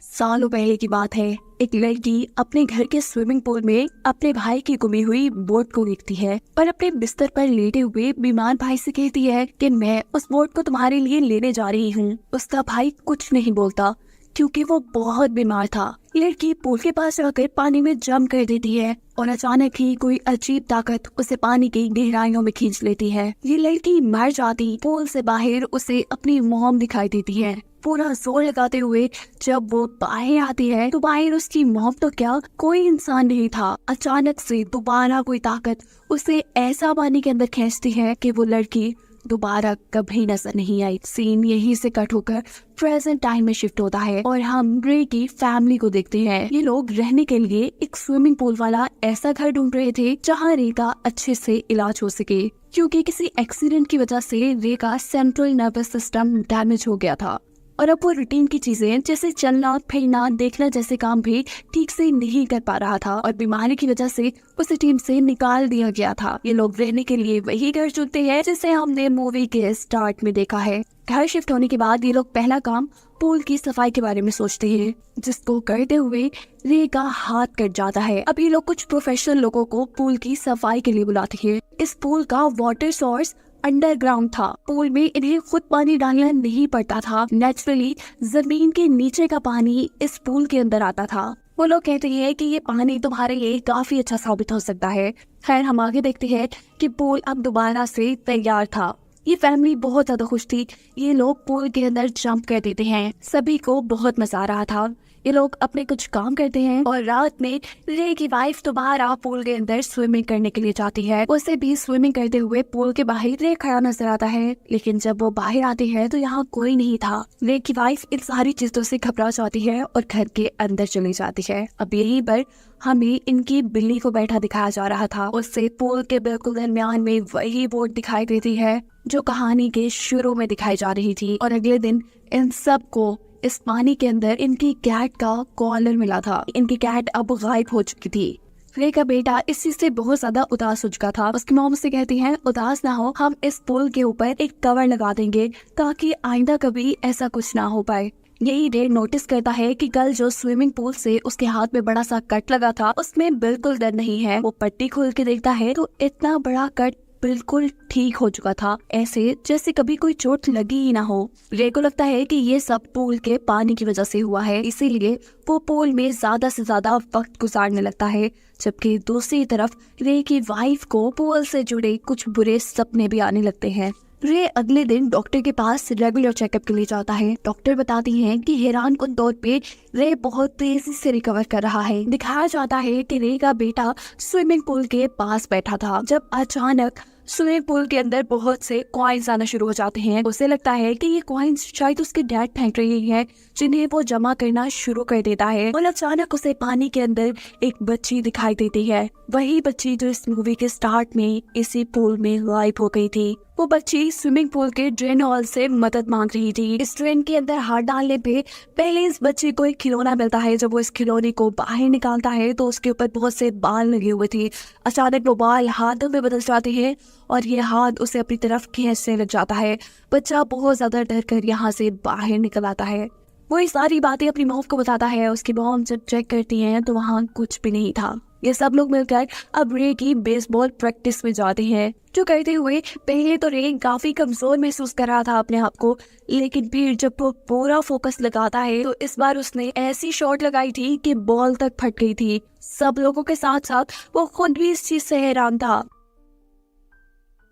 सालों पहले की बात है। एक लड़की अपने घर के स्विमिंग पूल में अपने भाई की गुमी हुई बोट को देखती है और अपने बिस्तर पर लेटे हुए बीमार भाई से कहती है कि मैं उस बोट को तुम्हारे लिए लेने जा रही हूँ। उसका भाई कुछ नहीं बोलता क्योंकि वो बहुत बीमार था। लड़की पूल के पास जाकर पानी में जंप कर देती है और अचानक ही कोई अजीब ताकत उसे पानी की गहराइयों में खींच लेती है। ये लड़की मर जाती। पूल से बाहर उसे अपनी मॉम दिखाई देती है। पूरा जोर लगाते हुए जब वो बाहर आती है तो बाहर उसकी मॉम तो क्या, कोई इंसान नहीं था। अचानक से दोबारा कोई ताकत उसे ऐसा पानी के अंदर खींचती है कि वो लड़की दोबारा कभी नजर नहीं आई। सीन यहीं से कट होकर प्रेजेंट टाइम में शिफ्ट होता है और हम रे की फैमिली को देखते हैं। ये लोग रहने के लिए एक स्विमिंग पूल वाला ऐसा घर ढूंढ रहे थे जहाँ रे का अच्छे से इलाज हो सके, क्योंकि किसी एक्सीडेंट की वजह से रे का सेंट्रल नर्वस सिस्टम डैमेज हो गया था और अब वो रूटीन की चीजें जैसे चलना फिरना देखना जैसे काम भी ठीक से नहीं कर पा रहा था और बीमारी की वजह से उसे टीम से निकाल दिया गया था। ये लोग रहने के लिए वही घर चुनते हैं जिसे हमने मूवी के स्टार्ट में देखा है। घर शिफ्ट होने के बाद ये लोग पहला काम पूल की सफाई के बारे में सोचते हैं, जिसको करते हुए रे का हाथ कट जाता है। अब ये लोग कुछ प्रोफेशनल लोगों को पूल की सफाई के लिए बुलाते हैं। इस पूल का वाटर सोर्स अंडरग्राउंड था। पूल में इन्हें खुद पानी डालना नहीं पड़ता था। नेचुरली जमीन के नीचे का पानी इस पूल के अंदर आता था। वो लोग कहते हैं कि ये पानी तुम्हारे लिए काफी अच्छा साबित हो सकता है। खैर, हम आगे देखते हैं कि पूल अब दोबारा से तैयार था। ये फैमिली बहुत ज्यादा खुश थी। ये लोग पूल के अंदर जंप कर देते हैं। सभी को बहुत मजा आ रहा था। ये लोग अपने कुछ काम करते हैं और रात में रे की वाइफ दोबारा पूल के अंदर स्विमिंग करने के लिए जाती है। उसे भी स्विमिंग करते हुए पूल के बाहर रे खड़ा नजर आता है, लेकिन जब वो बाहर आती है तो यहाँ कोई नहीं था। रे की वाइफ इन सारी चीजों से घबरा जाती है और घर के अंदर चली जाती है। अब यहीं पर हमें इनकी बिल्ली को बैठा दिखाया जा रहा था। उससे पूल के बिल्कुल दरमियान में वही बोट दिखाई देती है जो कहानी के शुरू में दिखाई जा रही थी। और अगले दिन इन सबको इस पानी के अंदर इनकी कैट का कॉलर मिला था। इनकी कैट अब गायब हो चुकी थी। रे का बेटा इस चीज से बहुत ज्यादा उदास हो चुका था। उसकी मॉम से कहती है, उदास ना हो, हम इस पुल के ऊपर एक कवर लगा देंगे ताकि आइंदा कभी ऐसा कुछ ना हो पाए। यही रे नोटिस करता है कि कल जो स्विमिंग पूल से उसके हाथ में बड़ा सा कट लगा था उसमें बिल्कुल दर्द नहीं है। वो पट्टी खोल के देखता है तो इतना बड़ा कट बिल्कुल ठीक हो चुका था, ऐसे जैसे कभी कोई चोट लगी ही ना हो। रे को लगता है कि ये सब पूल के पानी की वजह से हुआ है, इसीलिए वो पूल में ज्यादा से ज्यादा वक्त गुजारने लगता है। जबकि दूसरी तरफ रे की वाइफ को पूल से जुड़े कुछ बुरे सपने भी आने लगते हैं। रे अगले दिन डॉक्टर के पास रेगुलर चेकअप के लिए जाता है। डॉक्टर बताती हैं कि हैरान कुन तौर पे रे बहुत तेजी से रिकवर कर रहा है। दिखाया जाता है कि रे का बेटा स्विमिंग पूल के पास बैठा था जब अचानक स्विमिंग पूल के अंदर बहुत से कॉइन्स आना शुरू हो जाते हैं। उसे लगता है कि ये कॉइन्स शायद उसके डैड फेंक रही है, जिन्हें वो जमा करना शुरू कर देता है। और अचानक उसे पानी के अंदर एक बच्ची दिखाई देती है, वही बच्ची जो इस मूवी के स्टार्ट में इसी पूल में गायब हो गई थी। वो बच्ची स्विमिंग पूल के ड्रेन हॉल से मदद मांग रही थी। इस ड्रेन के अंदर हाथ डालने पे पहले इस बच्चे को एक खिलौना मिलता है। जब वो इस खिलौने को बाहर निकालता है तो उसके ऊपर बहुत से बाल लगे हुए थे। अचानक वो बाल हाथों में बदल जाते हैं और ये हाथ उसे अपनी तरफ खींचने लग जाता है। बच्चा बहुत ज्यादा डर कर यहाँ से बाहर निकल आता है। वो ये सारी बातें अपनी मॉम को बताता है। उसकी मॉम जब चेक करती है तो वहाँ कुछ भी नहीं था। ये सब लोग मिलकर अब रे की बेसबॉल प्रैक्टिस में जाते हैं, जो करते हुए पहले तो रे काफी कमजोर महसूस कर रहा था अपने आप को, लेकिन फिर जब वो पूरा फोकस लगाता है तो इस बार उसने ऐसी शॉट लगाई थी कि बॉल तक फट गई थी। सब लोगों के साथ साथ वो खुद भी इस चीज से हैरान था।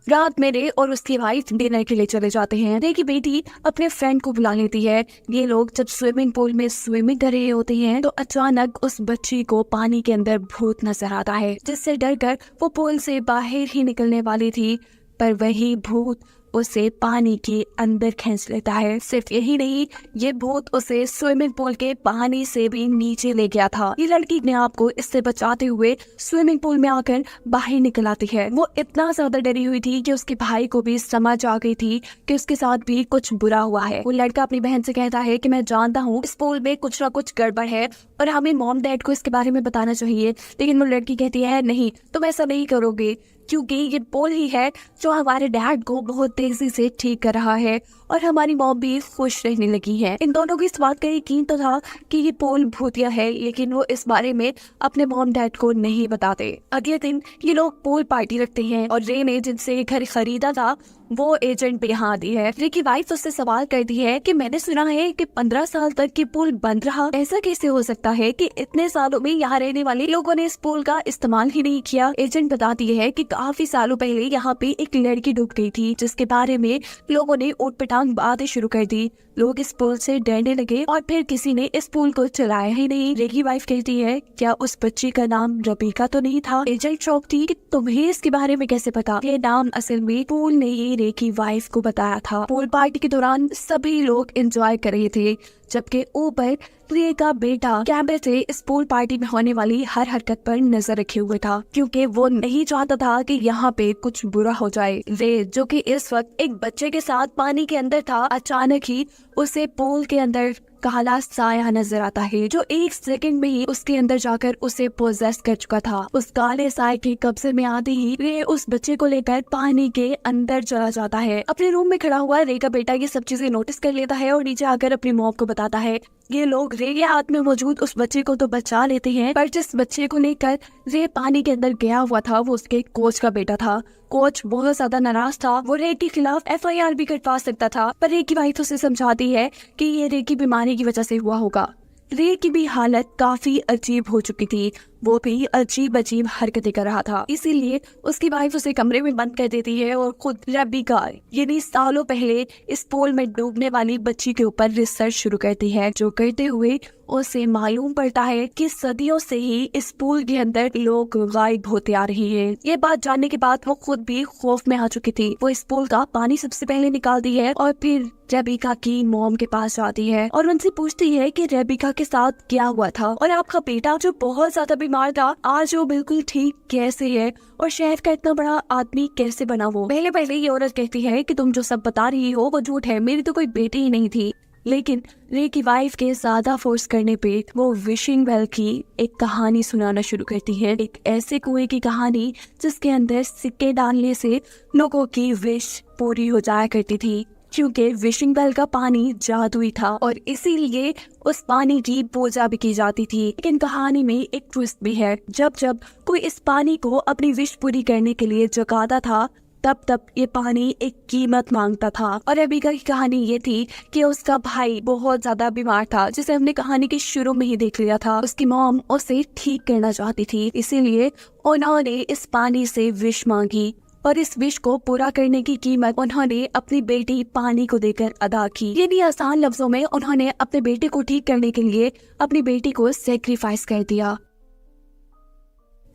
रात में रे और उसकी वाइफ डिनर के लिए चले जाते हैं। रे की बेटी अपने फ्रेंड को बुला लेती है। ये लोग जब स्विमिंग पूल में स्विमिंग कर रहे होते हैं तो अचानक उस बच्ची को पानी के अंदर भूत नजर आता है, जिससे डरकर वो पूल से बाहर ही निकलने वाली थी, पर वही भूत उसे पानी के अंदर खींच लेता है। सिर्फ यही नहीं, ये भूत उसे स्विमिंग पूल के पानी से भी नीचे ले गया था। ये लड़की अपने आप को इससे बचाते हुए स्विमिंग पूल में आकर बाहर निकल आती है। वो इतना ज्यादा डरी हुई थी कि उसके भाई को भी समझ आ गई थी कि उसके साथ भी कुछ बुरा हुआ है। वो लड़का अपनी बहन से कहता है कि मैं जानता हूँ इस पूल में कुछ ना कुछ गड़बड़ है और हमें मॉम डैड को इसके बारे में बताना चाहिए, लेकिन वो लड़की कहती है नहीं, तुम ऐसा नहीं करोगे, क्योंकि ये पूल ही है जो हमारे डैड को बहुत तेजी से ठीक कर रहा है और हमारी मॉम भी खुश रहने लगी है। इन दोनों की इस बात का यकीन तो था कि ये पोल भूतिया है, लेकिन वो इस बारे में अपने मॉम डैड को नहीं बताते। अगले दिन ये लोग पोल पार्टी रखते हैं और रे ने जिनसे ये घर खरीदा था वो एजेंट भी यहाँ आती है। रे की वाइफ उससे सवाल करती है कि मैंने सुना है कि 15 साल तक ये पुल बंद रहा, ऐसा कैसे हो सकता है कि इतने सालों में यहाँ रहने वाले लोगों ने इस पुल का इस्तेमाल ही नहीं किया। एजेंट बताती है कि काफी सालों पहले यहाँ पे एक लड़की डूब गई थी, जिसके बारे में लोगों ने ऊट पटांग बातें शुरू कर दी। लोग इस पुल से डरने लगे और फिर किसी ने इस पुल को चलाया ही नहीं। रे की वाइफ कहती है, क्या उस बच्ची का नाम रबीका तो नहीं था? एजेंट शॉक थी कि तुम्हें इसके बारे में कैसे पता? ये नाम असल में पुल ने ही रे की वाइफ को बताया था। पूल पार्टी के दौरान सभी लोग एंजॉय कर रहे थे, जबकि ऊपर रे का बेटा कैमरे से इस पूल पार्टी में होने वाली हर हरकत पर नजर रखे हुए था, क्योंकि वो नहीं चाहता था कि यहाँ पे कुछ बुरा हो जाए। रे जो कि इस वक्त एक बच्चे के साथ पानी के अंदर था, अचानक ही उसे पूल के अंदर काला साया नजर आता है, जो एक सेकंड में ही उसके अंदर जाकर उसे पोजेस कर चुका था। उस काले साए के कब्जे में आते ही रे उस बच्चे को लेकर पानी के अंदर चला जाता है। अपने रूम में खड़ा हुआ रे का बेटा ये सब चीजें नोटिस कर लेता है और नीचे आकर अपनी मॉम को बताता है। ये लोग रे के हाथ में मौजूद उस बच्चे को तो बचा लेते हैं, पर जिस बच्चे को लेकर रे पानी के अंदर गया हुआ था वो उसके कोच का बेटा था। कोच बहुत ज्यादा नाराज था, वो रे के खिलाफ FIR भी कटवा सकता था, पर रे की वाइफ उसे समझाती है कि ये रे की बीमारी की वजह से हुआ होगा। रे की भी हालत काफी अजीब हो चुकी थी, वो भी अजीब अजीब हरकतें कर रहा था, इसीलिए उसकी वाइफ उसे कमरे में बंद कर देती है और खुद रबीका यानी सालों पहले इस पूल में डूबने वाली बच्ची के ऊपर रिसर्च शुरू करती है। जो करते हुए उसे मालूम पड़ता है कि सदियों से ही इस पूल के अंदर लोग गायब होते आ रहे हैं। ये बात जानने के बाद वो खुद भी खौफ में आ चुकी थी। वो इस पूल का पानी सबसे पहले निकालती है और फिर रेबिका की मॉम के पास जाती है और उनसे पूछती है कि रेबिका के साथ क्या हुआ था और आपका बेटा जो बहुत ज्यादा बीमार था आज वो बिल्कुल ठीक कैसे है और शहर का इतना बड़ा आदमी कैसे बना वो। पहले पहले ये औरत कहती है कि तुम जो सब बता रही हो वो झूठ है, मेरी तो कोई बेटी ही नहीं थी। लेकिन रे की वाइफ के ज्यादा फोर्स करने पे वो विशिंग वेल की एक कहानी सुनाना शुरू करती है, एक ऐसे कुएं की कहानी जिसके अंदर सिक्के डालने से लोगों की विश पूरी हो जाया करती थी, क्योंकि विशिंग वेल का पानी जादुई था और इसीलिए उस पानी की पूजा भी की जाती थी। लेकिन कहानी में एक ट्विस्ट भी है, जब जब कोई इस पानी को अपनी विश पूरी करने के लिए जगाता था तब तब ये पानी एक कीमत मांगता था। और रेबिका की कहानी ये थी कि उसका भाई बहुत ज्यादा बीमार था, जिसे हमने कहानी के शुरू में ही देख लिया था। उसकी मॉम उसे ठीक करना चाहती थी, इसीलिए उन्होंने इस पानी से विश मांगी और इस विश को पूरा करने की कीमत उन्होंने अपनी बेटी पानी को देकर अदा की। यानी आसान लफ्जों में उन्होंने अपने बेटे को ठीक करने के लिए अपनी बेटी को सेक्रीफाइस कर दिया।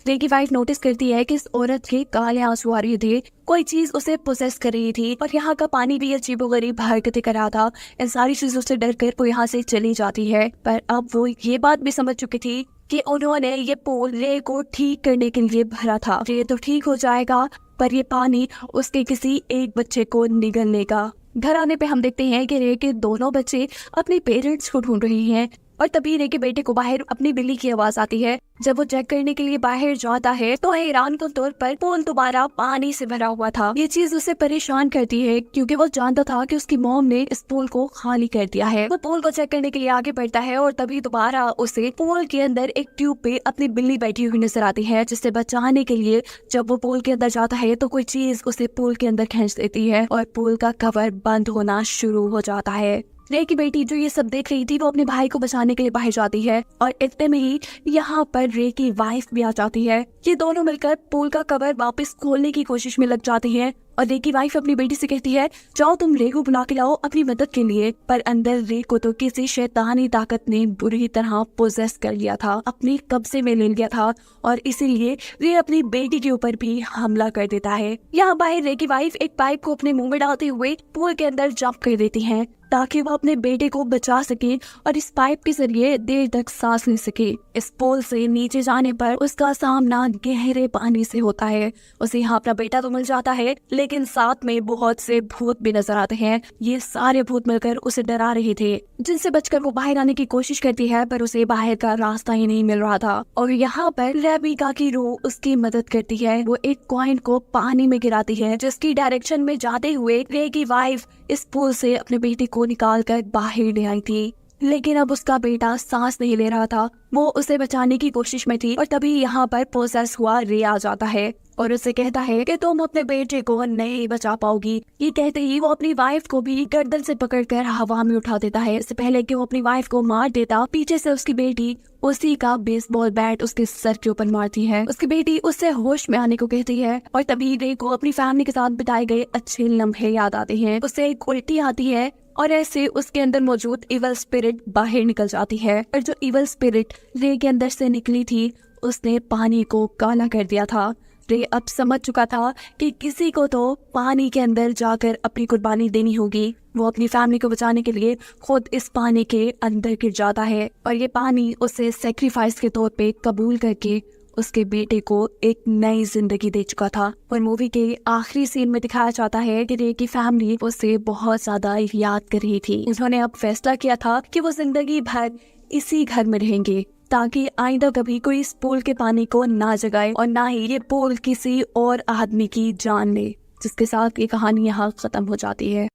रे की वाइफ नोटिस करती है कि इस औरत के काले आंसू आ रहे थे, कोई चीज उसे पोसेस कर रही थी और यहाँ का पानी भी अजीबोगरीब हरकतें कर रहा था। इन सारी चीजों से डर कर वो यहाँ से चली जाती है, पर अब वो ये बात भी समझ चुकी थी कि उन्होंने ये पोल रे को ठीक करने के लिए भरा था। रे तो ठीक हो जाएगा, पर ये पानी उसके किसी एक बच्चे को निगल लेगा। घर आने पे हम देखते हैं कि रे के दोनों बच्चे अपने पेरेंट्स को ढूंढ रही हैं और तभी रे के बेटे को बाहर अपनी बिल्ली की आवाज आती है। जब वो चेक करने के लिए बाहर जाता है तो हैरान के तौर पर पूल दोबारा पानी से भरा हुआ था। ये चीज उसे परेशान करती है, क्योंकि वो जानता था कि उसकी मॉम ने इस पूल को खाली कर दिया है। वो पूल को चेक करने के लिए आगे बढ़ता है और तभी दोबारा उसे पूल के अंदर एक ट्यूब पे अपनी बिल्ली बैठी हुई नजर आती है, जिसे बचाने के लिए जब वो पूल के अंदर जाता है तो कोई चीज उसे पूल के अंदर खींच देती है और पूल का कवर बंद होना शुरू हो जाता है। रे की बेटी जो ये सब देख रही थी वो अपने भाई को बचाने के लिए बाहर जाती है और इतने में ही यहाँ पर रे की वाइफ भी आ जाती है। ये दोनों मिलकर पूल का कवर वापस खोलने की कोशिश में लग जाती है और रे की वाइफ अपनी बेटी से कहती है, जाओ तुम रे को बुला के लाओ अपनी मदद के लिए। पर अंदर रे को तो किसी शैतानी ताकत ने बुरी तरह पोजेस कर लिया था, अपने कब्जे में ले लिया था और इसीलिए रे अपनी बेटी के ऊपर भी हमला कर देता है। यहाँ बाहर रे की वाइफ एक पाइप को अपने मुंह में डालते हुए पूल के अंदर जंप कर देती है ताकि वो अपने बेटे को बचा सके और इस पाइप के जरिए देर तक सांस ले सके। इस पोल से नीचे जाने पर उसका सामना गहरे पानी से होता है। उसे यहाँ अपना बेटा तो मिल जाता है, लेकिन साथ में बहुत से भूत भी नजर आते हैं। ये सारे भूत मिलकर उसे डरा रहे थे, जिनसे बचकर वो बाहर आने की कोशिश करती है, पर उसे बाहर का रास्ता ही नहीं मिल रहा था। और यहाँ पर रेबिका की रूह उसकी मदद करती है। वो एक कॉइन को पानी में गिराती है, जिसकी डायरेक्शन में जाते हुए रे की वाइफ इस पूल से अपने बेटे को निकाल कर बाहर ले आई थी। लेकिन अब उसका बेटा सांस नहीं ले रहा था। वो उसे बचाने की कोशिश में थी और तभी यहाँ पर पोसेस हुआ रे आ जाता है और उसे कहता है कि तुम अपने बेटे को नहीं बचा पाओगी। ये कहते ही वो अपनी वाइफ को भी गर्दन से पकड़कर हवा में उठा देता है। इससे पहले कि वो अपनी वाइफ को मार देता, पीछे से उसकी बेटी उसी का बेसबॉल बैट उसके सर के ऊपर मारती है। उसकी बेटी उससे होश में आने को कहती है और तभी रे को अपनी फैमिली के साथ बिताए गए अच्छे लम्हे याद आते हैं। उसे एक उल्टी आती है और ऐसे उसके अंदर मौजूद इवल स्पिरिट बाहर निकल जाती है। और जो इवल स्पिरिट रे के अंदर से निकली थी, उसने पानी को काला कर दिया था। रे अब समझ चुका था कि किसी को तो पानी के अंदर जाकर अपनी कुर्बानी देनी होगी। वो अपनी फैमिली को बचाने के लिए खुद इस पानी के अंदर गिर जाता है और ये पानी उसे सेक्रीफाइस के तौर पे कबूल करके उसके बेटे को एक नई जिंदगी दे चुका था। और मूवी के आखिरी सीन में दिखाया जाता है कि रे की फैमिली उसे बहुत ज्यादा याद कर रही थी। उन्होंने अब फैसला किया था कि वो जिंदगी भर इसी घर में रहेंगे, ताकि आइंदा कभी कोई इस पूल के पानी को ना जगाए और ना ही ये पूल किसी और आदमी की जान ले। जिसके साथ ये कहानी यहाँ खत्म हो जाती है।